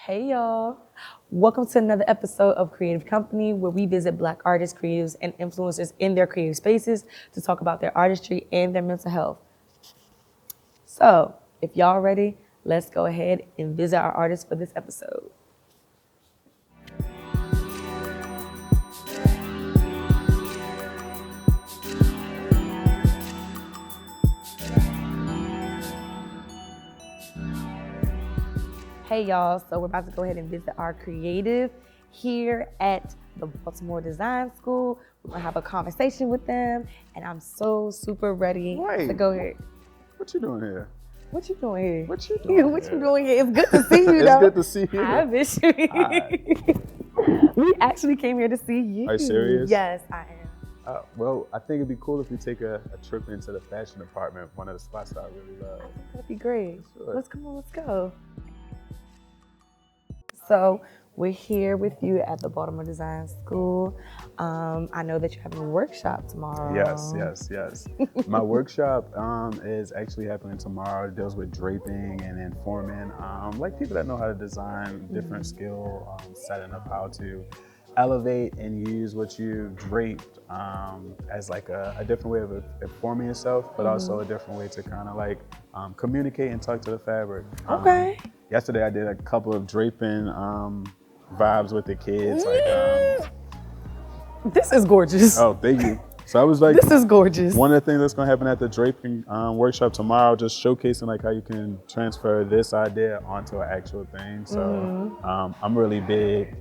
Hey y'all, welcome to another episode of Kreative Kompany, where we visit Black artists, creatives, and influencers in their creative spaces to talk about their artistry and their mental health. So, if y'all ready, let's go ahead and visit our artists for this episode. Hey y'all, so we're about to go ahead and visit our creative here at the Baltimore Design School. We're gonna have a conversation with them, and I'm so super ready to go ahead. What you doing here? What you doing here? What you doing What you doing here? It's good to see you, It's though. good to see you. Hi, Bishme. We actually came here to see you. Are you serious? Yes, I am. Well, I think it'd be cool if we take a trip into the fashion department, one of the spots that I really love. I think that'd be great. Sure. Let's go. So we're here with you at the Baltimore Design School. I know that you're having a workshop tomorrow. Yes. My workshop is actually happening tomorrow. It deals with draping and informing, like people that know how to design different skill, setting up how to elevate and use what you've draped as like a different way of informing yourself, but also a different way to kind of like communicate and talk to the fabric. Okay. Yesterday I did a couple of draping vibes with the kids. This is gorgeous. Oh, thank you. So I was like, This is gorgeous. one of the things that's gonna happen at the draping workshop tomorrow, just showcasing like how you can transfer this idea onto an actual thing. So I'm really big.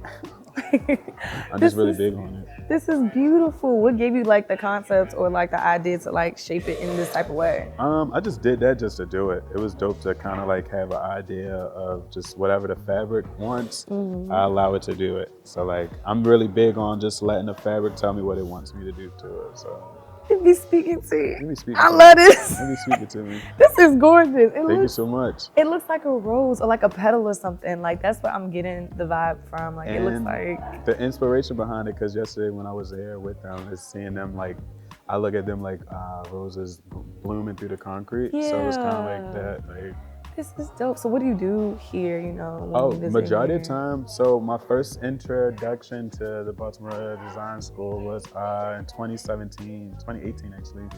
I'm just really big on it. This is beautiful. What gave you like the concept or like the idea to like shape it in this type of way? I just did that just to do it. It was dope to kind of like have an idea of just whatever the fabric wants, I allow it to do it. So like, I'm really big on just letting the fabric tell me what it wants me to do to it. So. It be speaking to you. It be speaking I to love me. this. It be speaking to me. This is gorgeous. Thank you so much. It looks like a rose or like a petal or something. Like that's what I'm getting the vibe from. Like it looks like the inspiration behind it. Because yesterday when I was there with them, is seeing them like, I look at them like roses blooming through the concrete. So it's kind of like that. Like, this is dope. So what do you do here, when you visit majority here? of time. So my first introduction to the Baltimore Design School was in 2018 actually.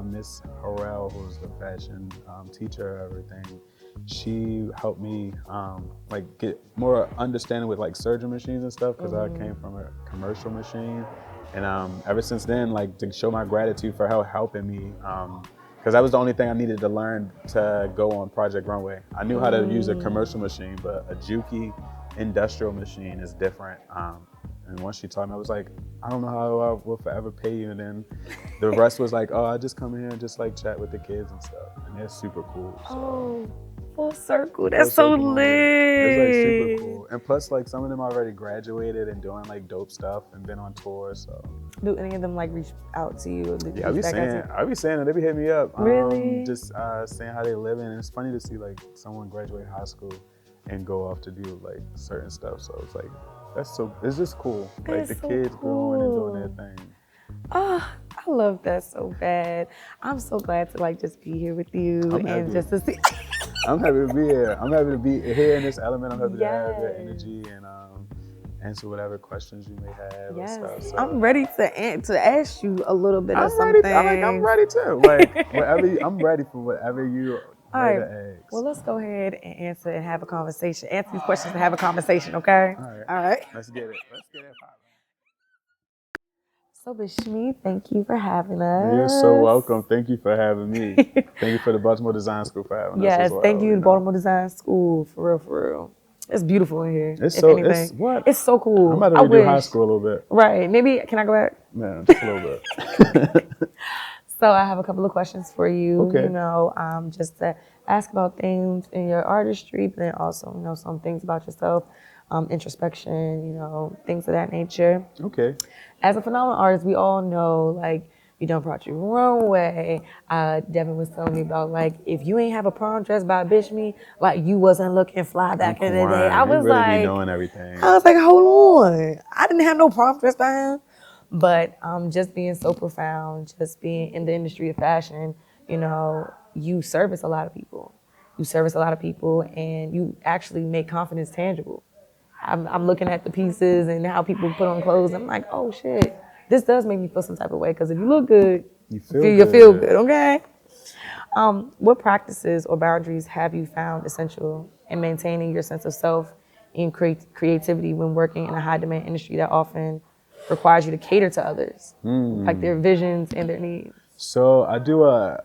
Miss Harrell, who's the fashion teacher, everything, she helped me like get more understanding with like surgeon machines and stuff, because I came from a commercial machine. And ever since then, like to show my gratitude for her helping me, because that was the only thing I needed to learn to go on Project Runway. I knew how to use a commercial machine, but a Juki industrial machine is different. And once she taught me, I was like, I don't know how I will forever pay you. And then the rest was like, oh, I just come here and just like chat with the kids and stuff. And they're super cool. So. Oh, full circle. That's so lit. It's like super cool. And plus like some of them already graduated and doing like dope stuff and been on tour, so. Do any of them like reach out to you? Yeah, I be saying it. They be hitting me up. Really? Just saying how they living. And it's funny to see like someone graduate high school and go off to do like certain stuff. So it's like, it's just cool. Like the kids growing and doing their thing. Oh, I love that so bad. I'm so glad to like just be here with you and just to see. I'm happy to be here. I'm happy to be here in this element. I'm happy to have your energy and answer whatever questions you may have and stuff. So. I'm ready to ask you a little bit of something. I'm ready too. Like I'm ready for whatever you all right. Well, let's go ahead and answer and have a conversation. Answer these questions and have a conversation, okay? All right. Let's get it. So, Bishme, thank you for having us. You're so welcome. Thank you for having me. Thank you for the Baltimore Design School for having us. Yes, as well, thank you, the Baltimore Design School, for real. It's beautiful in here. It's so cool. I'm about to redo high school a little bit. Right. Maybe, can I go back? Man, just a little bit. So I have a couple of questions for you, okay. Just to ask about things in your artistry, but then also, some things about yourself, introspection, things of that nature. Okay. As a phenomenal artist, we all know, like, you done Project Runway. Devin was telling me about, like, if you ain't have a prom dress by Bishme, like, you wasn't looking fly back in the day. I was really like, be knowing everything. I was like, hold on. I didn't have no prom dress by him. But just being so profound, just being in the industry of fashion, you service a lot of people. you service a lot of people, and you actually make confidence tangible. I'm looking at the pieces and how people put on clothes. I'm like, oh shit, this does make me feel some type of way. Because if you look good, You feel you feel good. good. Okay. What practices or boundaries have you found essential in maintaining your sense of self and creativity when working in a high demand industry that often requires you to cater to others, like their visions and their needs? So I do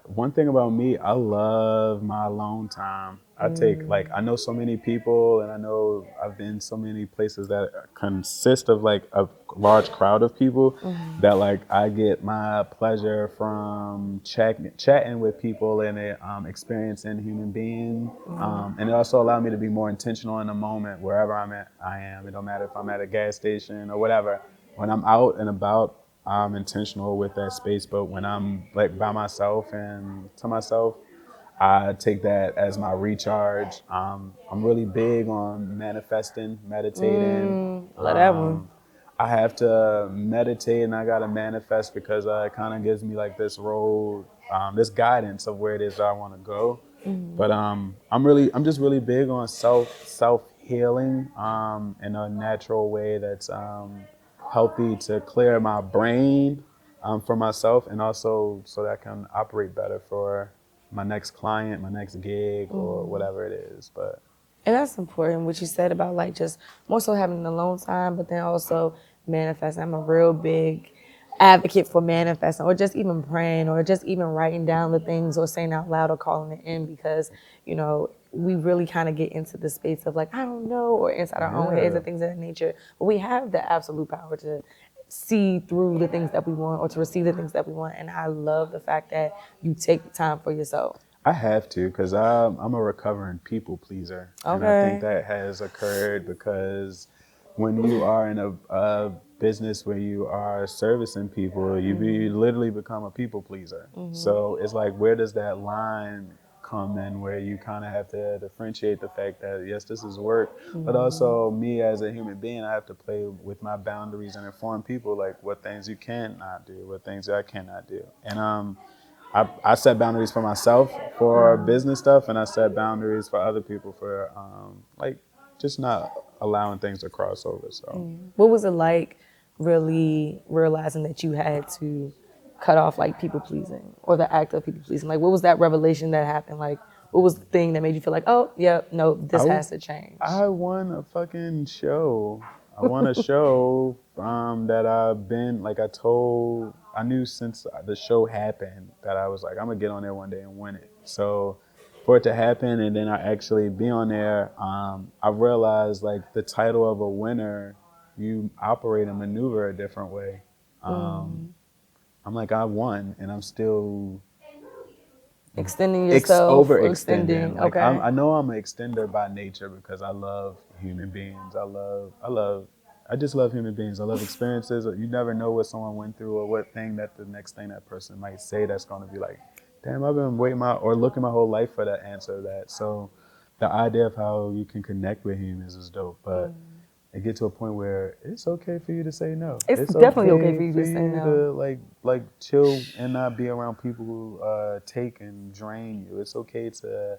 one thing about me, I love my alone time. I take I know so many people, and I know I've been so many places that consist of like a large crowd of people that like I get my pleasure from chatting with people and experiencing human being. And it also allowed me to be more intentional in the moment wherever I am. It don't matter if I'm at a gas station or whatever. When I'm out and about, I'm intentional with that space, but when I'm like by myself and to myself, I take that as my recharge. I'm really big on manifesting, meditating. Love that one. I have to meditate and I gotta manifest because it kind of gives me like this road, this guidance of where it is that I want to go. But I'm just really big on self healing in a natural way that's healthy to clear my brain for myself, and also so that I can operate better for my next client, my next gig, or whatever it is. But And that's important, what you said about like just more so having alone time, but then also manifesting. I'm a real big advocate for manifesting, or just even praying, or just even writing down the things, or saying out loud, or calling it in, because we really kind of get into the space of like, I don't know, or inside our own heads and things of that nature. But we have the absolute power to see through the things that we want, or to receive the things that we want. And I love the fact that you take the time for yourself. I have to, because I'm a recovering people pleaser. And I think Okay. that has occurred because when you are in a business where you are servicing people, you literally become a people pleaser. So it's like, where does that line come in where you kind of have to differentiate the fact that, yes, this is work, but also me as a human being, I have to play with my boundaries and inform people like what things you cannot do, what things I cannot do. And I set boundaries for myself for business stuff, and I set boundaries for other people for like just not allowing things to cross over. So What was it like really realizing that you had to cut off like people pleasing, or the act of people pleasing? Like, what was that revelation that happened? Like, what was the thing that made you feel like, oh, yeah, no, this has to change? I won a fucking show. I won a show that I've been like I knew since the show happened that I was like, I'm gonna get on there one day and win it. So for it to happen and then I actually be on there, I realized like the title of a winner, you operate and maneuver a different way. I'm like, I won, and I'm still Extending yourself, or overextending. extending, Like okay. I know I'm an extender by nature because I love human beings. I just love human beings. I love experiences. You never know what someone went through or what thing that the next thing that person might say that's going to be like, damn, I've been waiting or looking my whole life for that answer to that. So the idea of how you can connect with humans is dope, but it get to a point where it's okay for you to say no. It's definitely okay for you to say no. To like chill and not be around people who take and drain you. It's okay to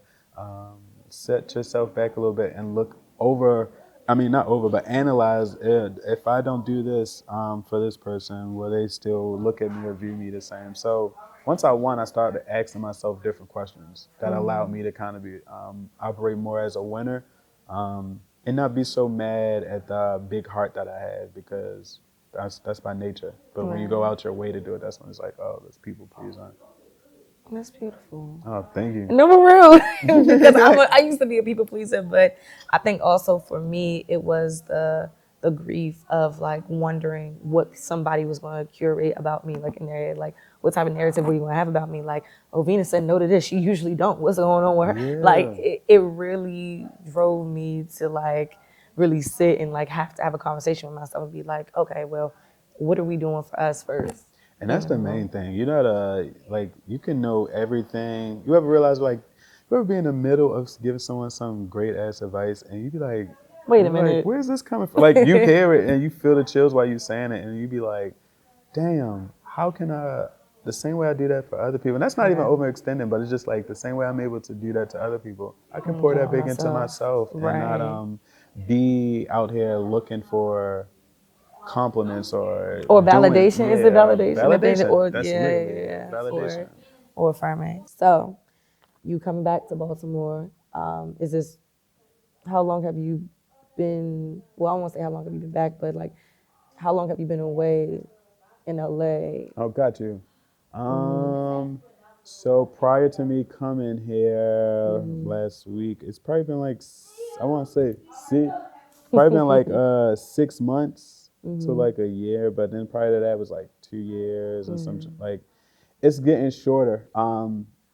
set yourself back a little bit and look over. I mean, not over, but analyze it. If I don't do this for this person, will they still look at me or view me the same? So once I won, I started asking myself different questions that allowed me to kind of be operate more as a winner. And not be so mad at the big heart that I had, because that's by nature. But when you go out your way to do it, that's when it's like, oh, that's people pleasing. That's beautiful. Oh, thank you. No, for real. Because I used to be a people pleaser, but I think also for me, it was the grief of like wondering what somebody was going to curate about me, like in their head, like what type of narrative were you going to have about me? Like, oh, Vena said no to this. She usually don't. What's going on with her? Yeah. Like, it really drove me to like really sit and like have to have a conversation with myself and be like, okay, well, what are we doing for us first? And that's the main thing. You're not like, you can know everything. You ever realize, like, you ever be in the middle of giving someone some great ass advice and you be like, wait a minute, like, where's this coming from? Like, you hear it and you feel the chills while you're saying it, and you be like, damn, how can I the same way I do that for other people. And that's not even overextending, but it's just like the same way I'm able to do that to other people. I can pour that big into myself and not be out here looking for compliments or validation. Is it validation? Validation. That's literally validation. Or affirming. So, you coming back to Baltimore? Is this how long have you been? Well, I don't want to say how long have you been back, but like, how long have you been away in LA? Oh, got you. So prior to me coming here last week, it's probably been like I want to say probably been like 6 months to like a year, but then prior to that was like 2 years and some like it's getting shorter.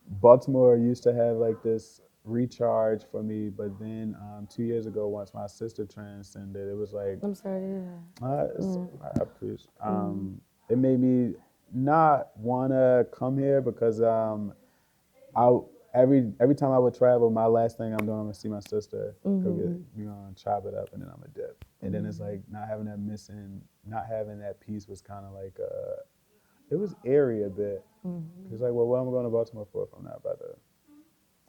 Baltimore used to have like this recharge for me, but then 2 years ago, once my sister transcended, it was like I'm sorry. I appreciate. It made me not wanna come here because I every time I would travel, my last thing I'm doing, I'm gonna see my sister, go get, chop it up, and then I'm a dip. And then it's like not having that piece was kind of like it was airy a bit. It's like, well, what am I going to Baltimore for if I'm not about to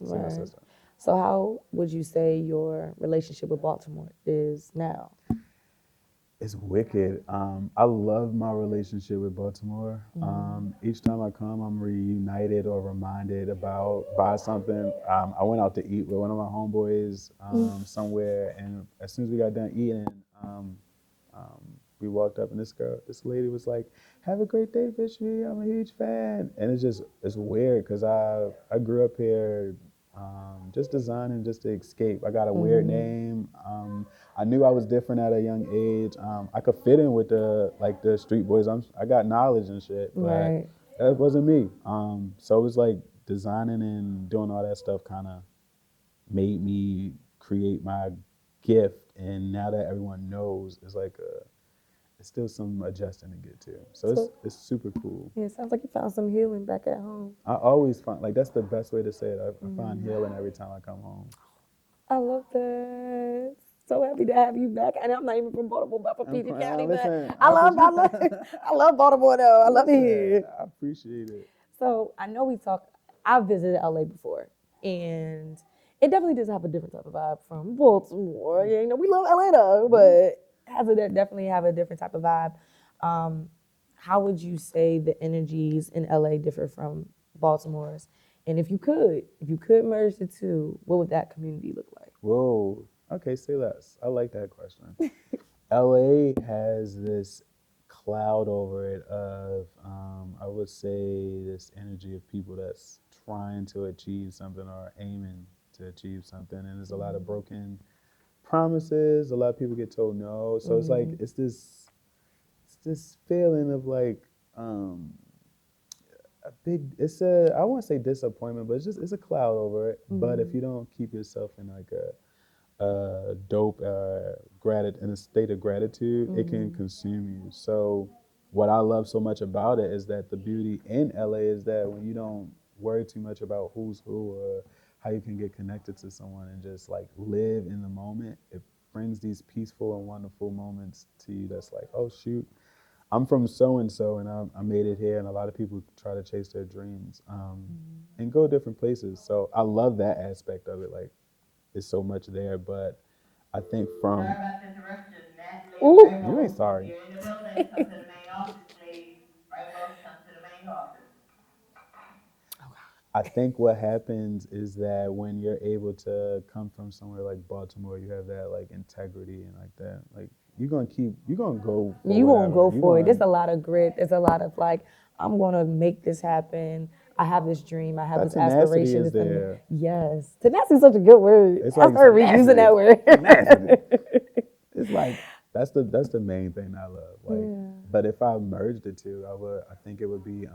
see my sister? So how would you say your relationship with Baltimore is now? It's wicked. I love my relationship with Baltimore. Each time I come, I'm reunited or reminded by something. I went out to eat with one of my homeboys somewhere, and as soon as we got done eating, we walked up, and this lady was like, "Have a great day, Bishme. I'm a huge fan." And it's weird because I grew up here. Just designing just to escape. I got a weird name. I knew I was different at a young age. I could fit in with the street boys. I got knowledge and shit, but that wasn't me. So it was like designing and doing all that stuff kind of made me create my gift. And now that everyone knows, it's still some adjusting to get to. So it's super cool. Yeah, it sounds like you found some healing back at home. I always find, that's the best way to say it. I find healing every time I come home. I love that. So happy to have you back. And I'm not even from Baltimore, but from PG County. But I love Baltimore though. I love it here. I appreciate it. So I know I've visited LA before, and it definitely does have a different type of vibe from Baltimore. Yeah, we love LA though, but definitely have a different type of vibe. How would you say the energies in LA differ from Baltimore's? And if you could merge the two, what would that community look like? Whoa. Okay, say less. I like that question. LA has this cloud over it of, I would say, this energy of people that's trying to achieve something or aiming to achieve something. And there's a lot of broken promises. A lot of people get told no. So it's like, it's this feeling of like, I won't say disappointment, but it's a cloud over it. But if you don't keep yourself in like a dope in a state of gratitude, it can consume you. So what I love so much about it is that the beauty in LA is that when you don't worry too much about who's who or how you can get connected to someone and just like live in the moment, it brings these peaceful and wonderful moments to you that's like, oh shoot, I'm from so-and-so and I made it here, and a lot of people try to chase their dreams and go different places. So I love that aspect of it. Like, it's so much there, but I think from... Sorry about the interruption, Nat. Ooh, you ain't sorry. You're in the building, come to the main office, please. Rainbow, come to the main office. I think what happens is that when you're able to come from somewhere like Baltimore, you have that like integrity and like that. Like you're gonna go for you gonna go for it. There's a lot of grit. There's a lot of like, I'm gonna make this happen. I have this dream. I have this aspiration. Is there. Yes. Tenacity is such a good word. I started reusing that word. It's like that's the main thing I love. Like, but if I merged the two, I think it would be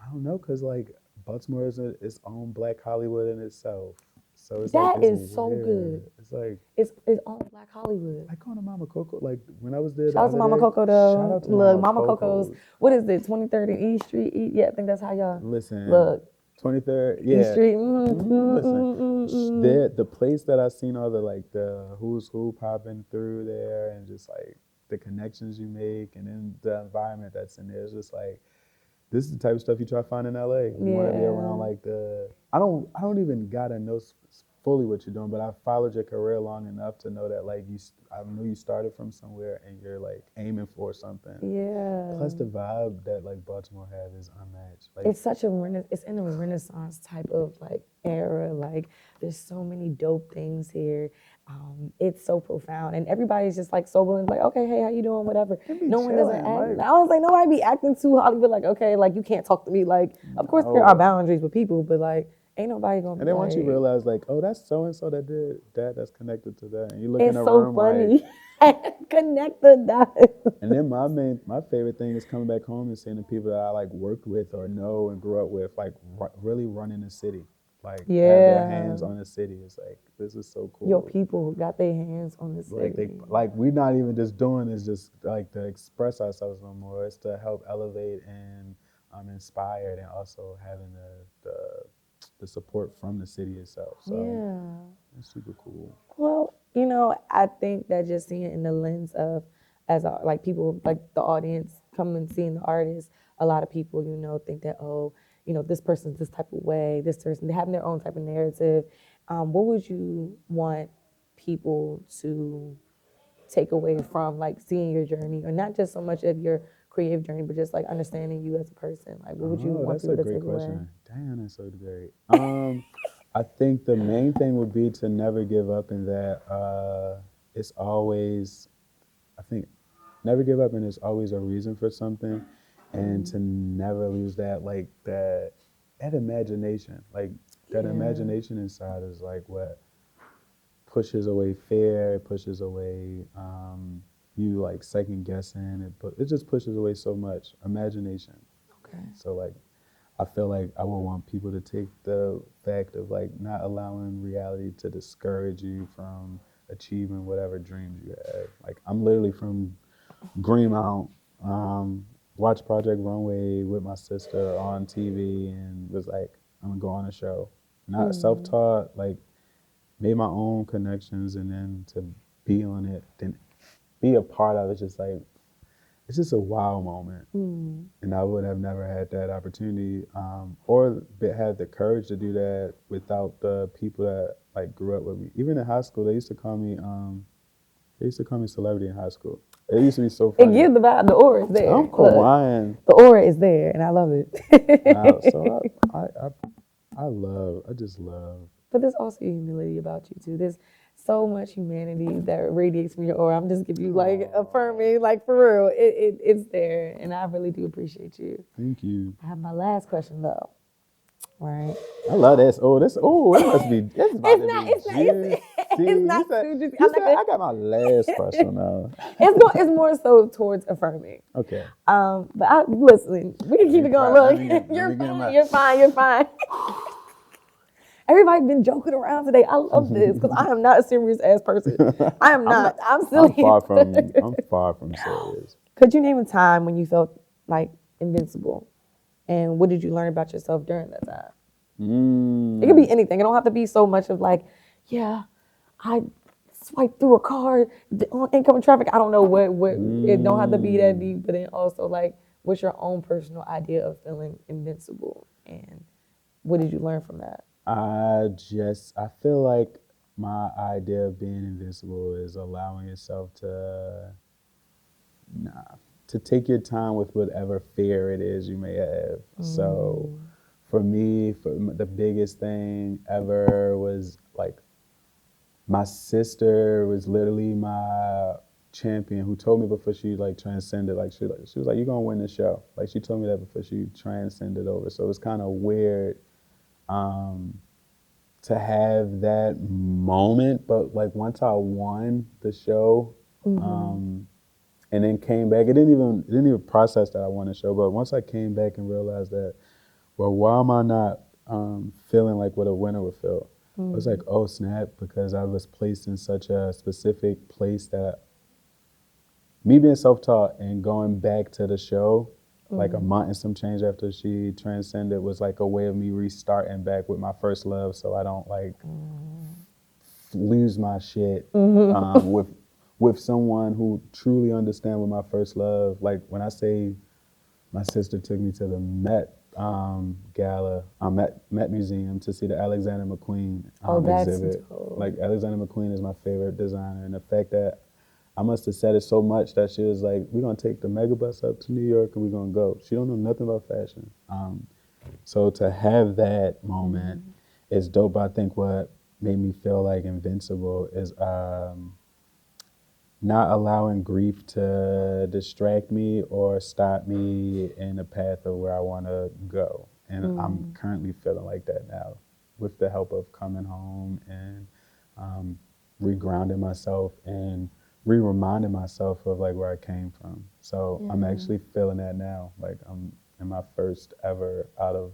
I don't know, cause like Baltimore is its own Black Hollywood in itself. So it's that like, is so good. It's like it's all Black Hollywood. Like going to Mama Coco. Like when I was there. Shout out to Mama Coco though. Shout out to Look, Mama Coco's. What is it? 23rd and East Street. Yeah, I think that's how y'all. Listen. Look. 23rd. Yeah. East Street. Listen. The place that I've seen all the who's who popping through there, and just like the connections you make, and then the environment that's in there is just like. this is the type of stuff you try to find in LA. You want to be around like I don't even gotta know fully what you're doing, but I followed your career long enough to know that like I knew you started from somewhere and you're like aiming for something. Yeah. Plus the vibe that like Baltimore have is unmatched. Like it's such it's in a Renaissance type of like era. Like there's so many dope things here. It's so profound, and everybody's just like so willing, like, okay, hey, how you doing? Whatever. No one doesn't act. Like, I was like, nobody be acting too Hollywood. Like, okay, like you can't talk to me. Like, of course there are boundaries with people, but like, ain't nobody gonna. And then once you realize, like, oh, that's so and so that did that. That's connected to that, and you look in the room, funny. Like, connect the dots. And then my favorite thing is coming back home and seeing the people that I like worked with or know and grew up with, like really running the city. Like have their hands on the city. It's like, this is so cool. Your people who got their hands on the city. Like we're not even just doing this just like to express ourselves no more. It's to help elevate and inspire, and also having the support from the city itself. So it's super cool. Well, I think that just seeing it in the lens of like people, like the audience come and seeing the artist, a lot of people, think that, oh, this person's this type of way, this person, they have their own type of narrative. What would you want people to take away from like seeing your journey, or not just so much of your creative journey, but just like understanding you as a person? Like, what would you want people to take away? Damn, that's so great. I think the main thing would be to never give up, in that it's always, I think, never give up, and there's always a reason for something, and to never lose that, like that imagination. Like that imagination inside is like what pushes away fear, it pushes away you like second guessing, it just pushes away so much imagination. Okay. So like I feel like I would want people to take the fact of like not allowing reality to discourage you from achieving whatever dreams you have. Like I'm literally from Greenmount, watched Project Runway with my sister on TV and was like, I'm gonna go on a show. Not self-taught, like made my own connections, and then to be on it, then be a part of it, just like, it's just a wow moment. And I would have never had that opportunity or had the courage to do that without the people that like grew up with me. Even in high school, they used to call me celebrity in high school. It used to be so funny. It gives the vibe, the aura is there. I'm crying. The aura is there, and I love it. So I just love. But there's also humility about you too. There's so much humanity that radiates from your aura. I'm just giving you like affirming, like for real. It's there, and I really do appreciate you. Thank you. I have my last question though. Right. I love this. It must be. It's about to be juicy. It's not too juicy. I got my last question now. It's more so towards affirming. Okay. But listen, we can keep it going. Look, you're fine. Everybody's been joking around today. I love this because I am not a serious ass person. I am not. I'm silly. I'm far from serious. Could you name a time when you felt like invincible? And what did you learn about yourself during that time? It could be anything. It don't have to be so much of like, yeah, I swiped through a car on incoming traffic. I don't know what it don't have to be that deep, but then also like, what's your own personal idea of feeling invincible? And what did you learn from that? I feel like my idea of being invincible is allowing yourself to take your time with whatever fear it is you may have. So for me, the biggest thing ever was like, my sister was literally my champion, who told me before she like transcended, like she was like, you're gonna win the show. Like she told me that before she transcended over. So it's kind of weird to have that moment, but like once I won the show, and then came back, it didn't even process that I won the show, but once I came back and realized that, well, why am I not feeling like what a winner would feel? I was like, oh snap, because I was placed in such a specific place that me being self-taught and going back to the show, like a month and some change after she transcended, was like a way of me restarting back with my first love, so I don't like lose my shit with someone who truly understands what my first love. Like when I say My sister took me to the Met Gala, Met Museum to see the Alexander McQueen that's exhibit. dope. Like Alexander McQueen is my favorite designer, and the fact that I must have said it so much that she was like, "We're gonna take the megabus up to New York and we're gonna go." She don't know nothing about fashion, so to have that moment is dope. I think what made me feel like invincible is not allowing grief to distract me or stop me in the path of where I want to go. And I'm currently feeling like that now with the help of coming home and regrounding myself and re-reminding myself of like where I came from. So I'm actually feeling that now. Like I'm in my first ever out of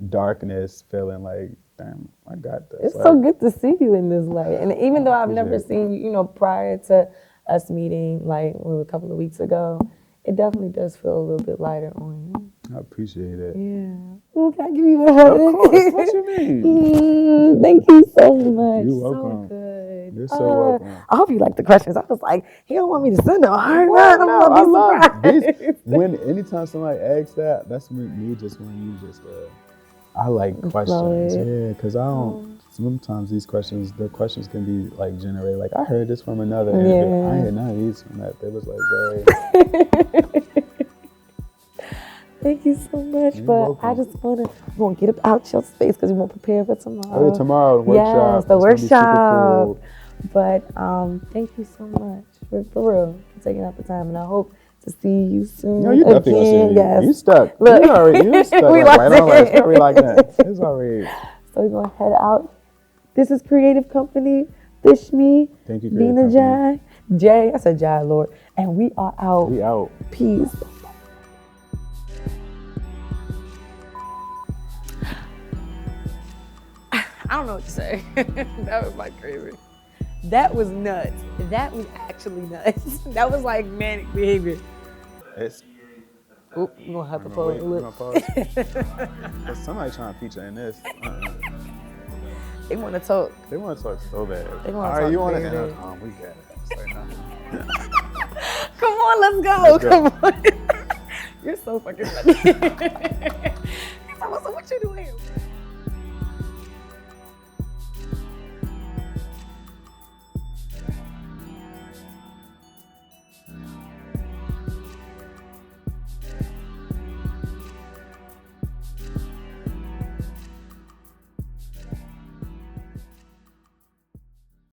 darkness feeling like, damn, I got this. It's like, so good to see you in this light. And even though I've never appreciate seen you, you know, prior to us meeting like a couple of weeks ago, it definitely does feel a little bit lighter on you. I appreciate it. Yeah. Ooh, can I give you a hug? Of course. What you mean? Thank you so much. You're welcome. So good. You're so welcome. I hope you like the questions. I was like, he don't want me to send them. All right, Well, I'm no, gonna I be love surprised. these. Anytime somebody asks that, that's me just when you just. I like questions, yeah, because I don't. Sometimes the questions can be like generated. Like I heard this from another, and I heard none of these from that. They was like very. Thank you so much, but I just want to get up out your space because we won't prepare for tomorrow. Oh, tomorrow, the workshop. Yes, the it's workshop. Cool. But thank you so much for real for taking out the time, and I hope to see you soon. No, you definitely gonna see me. Yes. You stuck. Look, you stuck. we like, locked right on, right. in. It's already like that. It's already. So we're gonna head out. This is Kreative Kompany. Bishme. Thank you, Vena J. I said J, Lord, and we are out. We out. Peace. I don't know what to say. That was like crazy. That was nuts. That was actually nuts. That was like manic behavior. It's. Oop, we're gonna have to pause. There's somebody trying to feature in this. They want to talk. They want to talk so bad. They All want to right, talk. you want to crazy. end? We got it. Say nothing. Come on, let's go. Come on. You're so fucking funny. He's like, so what you doing here?